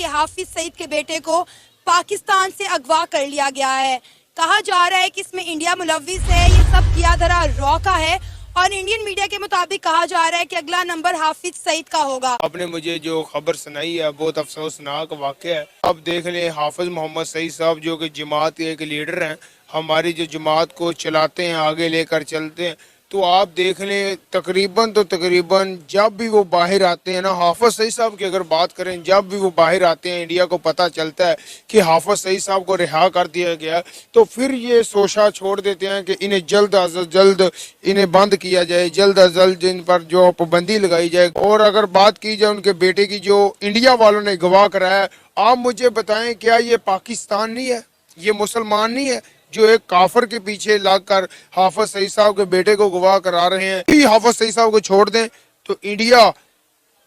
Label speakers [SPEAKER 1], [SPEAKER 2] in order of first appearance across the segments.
[SPEAKER 1] कि हाफिज सईद के बेटे को पाकिस्तान से अगवा कर लिया गया है। कहा जा रहा है कि इसमें इंडिया मुलव्विस है, ये सब किया धरा रॉ का है और इंडियन मीडिया के मुताबिक कहा जा रहा है कि अगला नंबर हाफिज सईद का होगा।
[SPEAKER 2] आपने मुझे जो खबर सुनाई है बहुत अफसोसनाक वाक़या है। अब देख लें हाफिज मोहम्मद सईद साहब जो कि जमात के एक लीडर हैं, हमारी जो जमात को चलाते हैं, आगे लेकर चलते हैं, तो आप देख लें तकरीबन जब भी वो बाहर आते हैं ना, हाफिज सईद साहब की अगर बात करें, जब भी वो बाहर आते हैं इंडिया को पता चलता है कि हाफिज सईद साहब को रिहा कर दिया गया, तो फिर ये सोचा छोड़ देते हैं कि इन्हें जल्द अज जल्द इन्हें बंद किया जाए, जल्द अज जल्द इन पर जो पाबंदी लगाई जाए। और अगर बात की जाए उनके बेटे की जो इंडिया वालों ने गवाह कराया, आप मुझे बताएं क्या ये पाकिस्तान नहीं है, ये मुसलमान नहीं है जो एक काफर के पीछे लगकर हाफिज सईद साहब के बेटे को गवाह करा रहे हैं। हाफिज सईद साहब को छोड़ दें तो इंडिया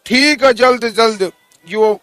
[SPEAKER 2] ठीक है, जल्द से जल्द जो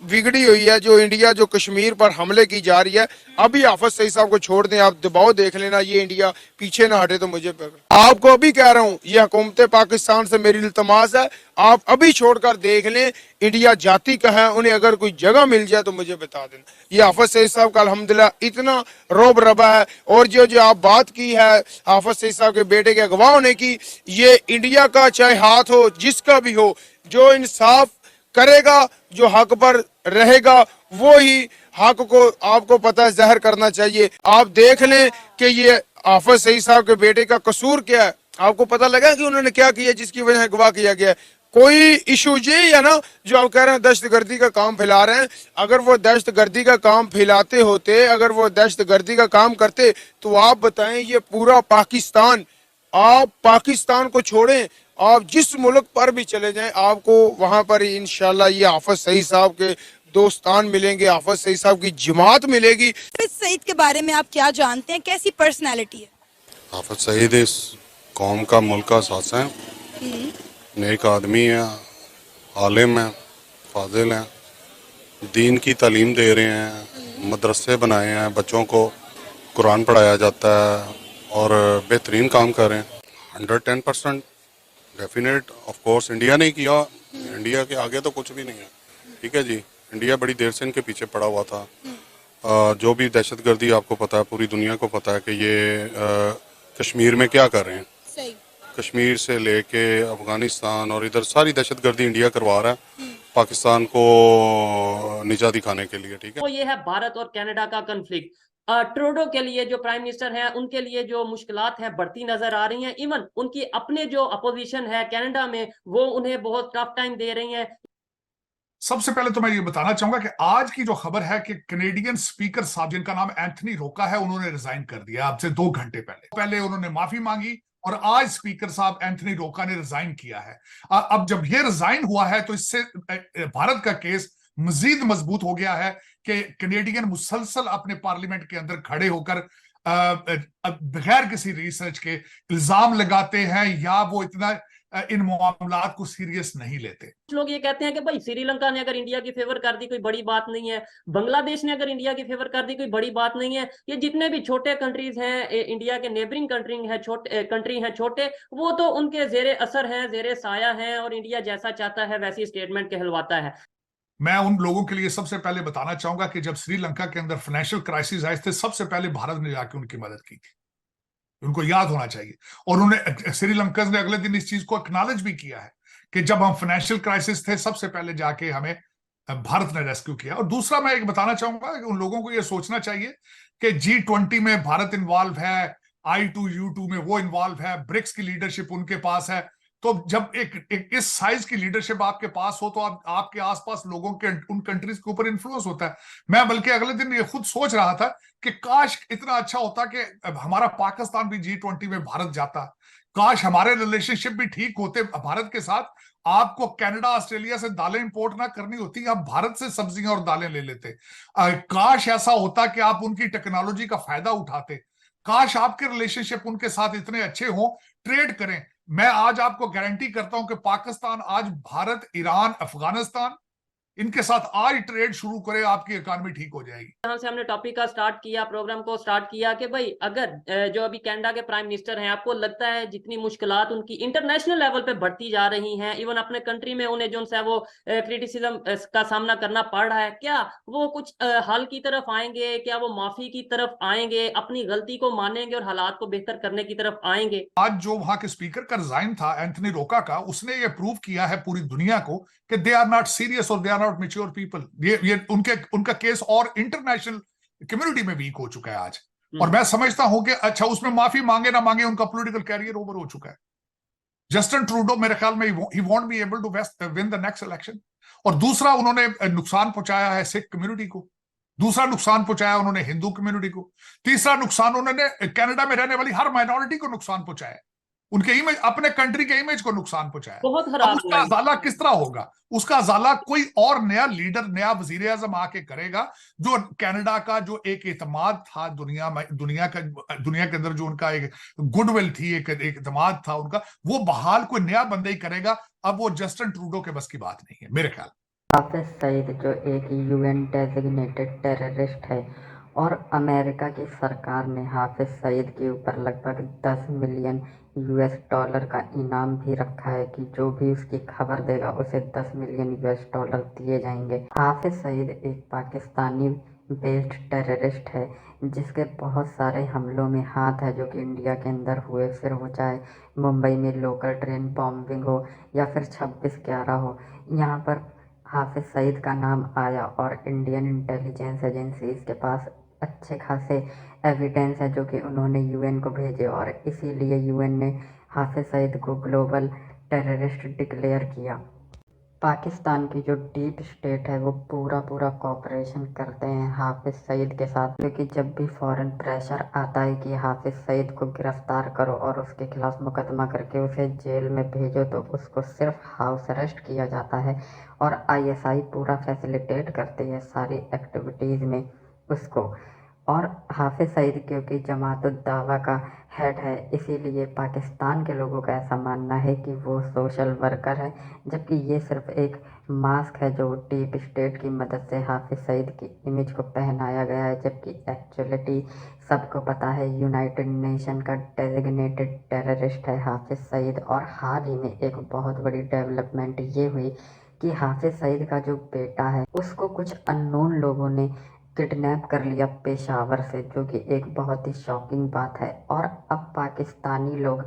[SPEAKER 2] बिगड़ी हुई है, जो इंडिया जो कश्मीर पर हमले की जा रही है, अभी हाफिज सईद साहब को छोड़ दें, आप दबाव देख लेना, ये इंडिया पीछे ना हटे तो मुझे आपको अभी कह रहा हूँ, ये हुकूमत पाकिस्तान से मेरी इल्तमास है, आप अभी छोड़कर देख लें, इंडिया जाति का है, उन्हें अगर कोई जगह मिल जाए तो मुझे बता देना। ये हाफिज सईद साहब का अल्हम्दुलिल्लाह इतना रोब रबा है। और जो आप बात की है हाफिज सईद साहब के बेटे के अगवा होने की, ये इंडिया का चाहे हाथ हो, जिसका भी हो, जो इंसाफ करेगा, जो हक पर रहेगा, वो ही हक को आपको पता है जहर करना चाहिए। आप देख लें कि ये हाफिज सईद साहब के बेटे का कसूर क्या है, आपको पता लगा कि उन्होंने क्या किया जिसकी वजह से गवाह किया गया। कोई इशू ये है ना जो आप कह रहे हैं दहशतगर्दी का काम फैला रहे हैं, अगर वो दहशतगर्दी का काम फैलाते होते, अगर वो दहशतगर्दी का काम करते तो आप बताएं ये पूरा पाकिस्तान, आप पाकिस्तान को छोड़ें, आप जिस मुल्क पर भी चले जाएं आपको वहां पर इंशाल्लाह ये हाफिज सईद साहब के दोस्तान मिलेंगे, हाफिज सईद साहब की जमात मिलेगी।
[SPEAKER 1] हाफिज सईद के बारे में आप क्या जानते हैं, कैसी पर्सनैलिटी है?
[SPEAKER 3] हाफिज सईद इस कौम का, मुल्क का सासा है, नेक आदमी है, आलिम है, फाजिल हैं, दीन की तालीम दे रहे हैं, मदरसे बनाए हैं, बच्चों को कुरान पढ़ाया जाता है और बेहतरीन काम कर रहे हैं। 110% डेफिनेट ऑफ कोर्स इंडिया ने किया, इंडिया के आगे तो कुछ भी नहीं है, ठीक है जी। इंडिया बड़ी देर से इनके पीछे पड़ा हुआ था। जो भी दहशतगर्दी आपको पता है, पूरी दुनिया को पता है कि ये कश्मीर में क्या कर रहे हैं।
[SPEAKER 1] सही।
[SPEAKER 3] कश्मीर से लेके अफगानिस्तान और इधर सारी दहशतगर्दी इंडिया करवा रहा है पाकिस्तान को निजा दिखाने के लिए, ठीक है।
[SPEAKER 4] वो ये है भारत और कनाडा का कन्फ्लिक्ट। ट्रूडो के लिए जो प्राइम मिनिस्टर है, उनके लिए जो मुश्किलात है बढ़ती नजर आ रही हैं। इवन उनकी अपने जो अपोजिशन है कनाडा में, वो उन्हें बहुत टफ टाइम दे रही है।
[SPEAKER 5] सबसे पहले तो मैं ये बताना चाहूंगा कि आज की जो खबर है कि कनेडियन स्पीकर साहब जिनका नाम एंथनी रोका है, उन्होंने रिजाइन कर दिया अब से 2 घंटे पहले उन्होंने माफी मांगी और आज स्पीकर साहब एंथनी रोका ने रिजाइन किया है। अब जब ये रिजाइन हुआ है तो इससे भारत का केस मजीद मजबूत हो गया है कि कनेडियन मुसलसल अपने पार्लियामेंट के अंदर खड़े होकर बगैर किसी रिसर्च के इल्जाम लगाते हैं या वो इतना इन मामलात को सीरियस नहीं लेते।
[SPEAKER 4] लोग ये कहते हैं कि भाई श्रीलंका ने अगर इंडिया की फेवर कर दी कोई बड़ी बात नहीं है, बांग्लादेश ने अगर इंडिया की फेवर कर दी कोई बड़ी बात नहीं है, ये जितने भी छोटे कंट्रीज हैं, इंडिया के नेबरिंग कंट्री हैं छोटे, वो तो उनके जेरे असर हैं, जेरे साया हैं और इंडिया जैसा चाहता है वैसी स्टेटमेंट कहलवाता है।
[SPEAKER 5] मैं उन लोगों के लिए सबसे पहले बताना चाहूंगा कि जब श्रीलंका के अंदर फाइनेंशियल क्राइसिस आए थे, सबसे पहले भारत ने जाके उनकी मदद की थी, उनको याद होना चाहिए। और उन्होंने श्रीलंका ने अगले दिन इस चीज को एक्नॉलेज भी किया है कि जब हम फाइनेंशियल क्राइसिस थे, सबसे पहले जाके हमें भारत ने रेस्क्यू किया। और दूसरा मैं एक बताना चाहूंगा कि उन लोगों को यह सोचना चाहिए कि G20 में भारत इन्वॉल्व है, I2U2 में वो इन्वॉल्व है, ब्रिक्स की लीडरशिप उनके पास है। तो जब एक इस साइज की लीडरशिप आपके पास हो तो आपके आसपास लोगों के उन कंट्रीज के ऊपर इन्फ्लुएंस होता है। मैं बल्कि अगले दिन ये खुद सोच रहा था कि काश इतना अच्छा होता कि हमारा पाकिस्तान भी G20 में भारत जाता, काश हमारे रिलेशनशिप भी ठीक होते भारत के साथ। आपको कनाडा ऑस्ट्रेलिया से दालें इंपोर्ट ना करनी होती, आप भारत से सब्जियां और दालें ले लेते। काश ऐसा होता कि आप उनकी टेक्नोलॉजी का फायदा उठाते, काश आपके रिलेशनशिप उनके साथ इतने अच्छे हों, ट्रेड करें। मैं आज आपको गारंटी करता हूं कि पाकिस्तान आज भारत, ईरान, अफगानिस्तान इनके साथ आज ट्रेड शुरू करे, आपकी इकॉनमी ठीक हो जाएगी।
[SPEAKER 4] यहाँ से हमने टॉपिक का स्टार्ट किया, प्रोग्राम को स्टार्ट किया कि भाई अगर जो अभी कनाडा के प्राइम मिनिस्टर हैं, आपको लगता है जितनी मुश्किलात उनकी इंटरनेशनल लेवल पे बढ़ती जा रही हैं, इवन अपने कंट्री में उन्हें जो है वो क्रिटिसिज्म का सामना करना पड़ रहा है, क्या वो कुछ हल की तरफ आएंगे? क्या वो माफी की तरफ आएंगे, अपनी गलती को मानेंगे और हालात को बेहतर करने की तरफ आएंगे?
[SPEAKER 5] आज जो वहां के स्पीकर का रिजाइन था एंथनी रोका का, उसने ये प्रूव किया है पूरी दुनिया को कि दे आर नॉट सीरियस और they are not mature people. ये उनका केस और इंटरनेशनल कम्युनिटी में वीक हो चुका है आज। और मैं समझता हूं कि अच्छा, उसमें माफी मांगे ना मांगे, उनका पॉलिटिकल कैरियर ओवर हो चुका है। जस्टिन ट्रूडो मेरे ख्याल में he won't be able to win the next election. और दूसरा, उन्होंने नुकसान पहुंचाया है सिख कम्युनिटी को। दूसरा नुकसान पहुंचाया उन्होंने हिंदू कम्युनिटी को। तीसरा नुकसान उन्होंने कनाडा में रहने वाली हर माइनॉरिटी को नुकसान पहुंचाया, उनके इमेज, अपने कंट्री के इमेज को नुकसान पहुंचाया।
[SPEAKER 4] बहुत
[SPEAKER 5] अब
[SPEAKER 4] खराब
[SPEAKER 5] उसका अजाला किस तरह होगा? उसका अजाला कोई और नया लीडर, नया वजीर आजम आके करेगा, जो कनाडा का जो एक एतमाद था दुनिया के अंदर, जो उनका एक गुडविल थी, एक एतमाद था उनका, वो बहाल कोई नया बंदा ही करेगा। अब वो जस्टिन ट्रूडो के बस की बात नहीं है मेरे ख्याल।
[SPEAKER 6] हाफिज सईद जो एक यूएन डेजिग्नेटेड टेररिस्ट है, और अमेरिका की सरकार ने हाफिज सईद के ऊपर लगभग 10 मिलियन यूएस डॉलर का इनाम भी रखा है कि जो भी उसकी खबर देगा उसे 10 मिलियन यूएस डॉलर दिए जाएंगे। हाफिज सईद एक पाकिस्तानी बेस्ड टेररिस्ट है जिसके बहुत सारे हमलों में हाथ है जो कि इंडिया के अंदर हुए, फिर वो चाहे मुंबई में लोकल ट्रेन बॉम्बिंग हो या फिर 26/11 हो, यहाँ पर हाफिज सईद का नाम आया और इंडियन इंटेलिजेंस एजेंसीज के पास अच्छे खासे एविडेंस है जो कि उन्होंने यूएन को भेजे, और इसीलिए यूएन ने हाफिज सईद को ग्लोबल टेररिस्ट डिक्लेयर किया। पाकिस्तान की जो डीप स्टेट है वो पूरा कोऑपरेशन करते हैं हाफिज सईद के साथ, क्योंकि जब भी फॉरेन प्रेशर आता है कि हाफिज सईद को गिरफ्तार करो और उसके खिलाफ मुकदमा करके उसे जेल में भेजो, तो उसको सिर्फ हाउस अरेस्ट किया जाता है और आईएसआई पूरा फैसिलिटेट करती है सारी एक्टिविटीज़ में उसको। और हाफिज सईद क्योंकि जमात उद दावा का हेड है, इसीलिए पाकिस्तान के लोगों का ऐसा मानना है कि वो सोशल वर्कर है, जबकि ये सिर्फ एक मास्क है जो डीप स्टेट की मदद से हाफिज सईद की इमेज को पहनाया गया है, जबकि एक्चुअलिटी सबको पता है यूनाइटेड नेशन का डेजिग्नेटेड टेररिस्ट है हाफिज सईद। और हाल ही में एक बहुत बड़ी डेवलपमेंट ये हुई कि हाफिज सईद का जो बेटा है उसको कुछ अननोन लोगों ने किडनैप कर लिया पेशावर से, जो कि एक बहुत ही शॉकिंग बात है। और अब पाकिस्तानी लोग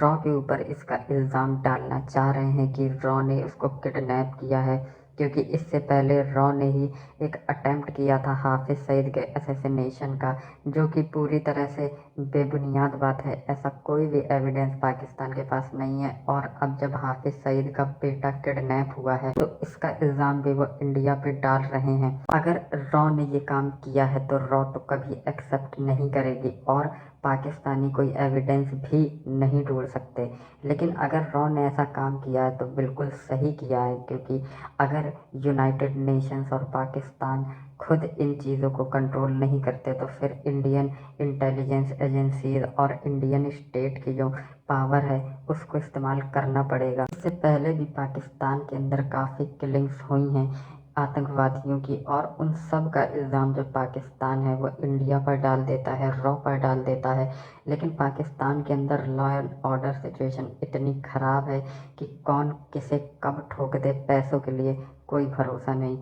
[SPEAKER 6] रॉ के ऊपर इसका इल्ज़ाम डालना चाह रहे हैं कि रॉ ने उसको किडनैप किया है, क्योंकि इससे पहले रॉ ने ही एक अटेम्प्ट किया था हाफिज सईद के असैसिनेशन का, जो कि पूरी तरह से बेबुनियाद बात है। ऐसा कोई भी एविडेंस पाकिस्तान के पास नहीं है, और अब जब हाफिज सईद का बेटा किडनैप हुआ है तो इसका इल्ज़ाम भी वो इंडिया पे डाल रहे हैं। अगर रॉ ने ये काम किया है तो रॉ तो कभी एक्सेप्ट नहीं करेगी और पाकिस्तानी कोई एविडेंस भी नहीं ढूंढ सकते। लेकिन अगर रॉ ने ऐसा काम किया है तो बिल्कुल सही किया है, क्योंकि अगर यूनाइटेड नेशंस और पाकिस्तान खुद इन चीज़ों को कंट्रोल नहीं करते तो फिर इंडियन इंटेलिजेंस एजेंसीज और इंडियन स्टेट की जो पावर है उसको इस्तेमाल करना पड़ेगा। इससे पहले भी पाकिस्तान के अंदर काफ़ी किलिंग्स हुई हैं आतंकवादियों की, और उन सब का इल्ज़ाम जो पाकिस्तान है वो इंडिया पर डाल देता है, रॉ पर डाल देता है। लेकिन पाकिस्तान के अंदर लॉ एंड ऑर्डर सिचुएशन इतनी ख़राब है कि कौन किसे कब ठोक दे पैसों के लिए कोई भरोसा नहीं।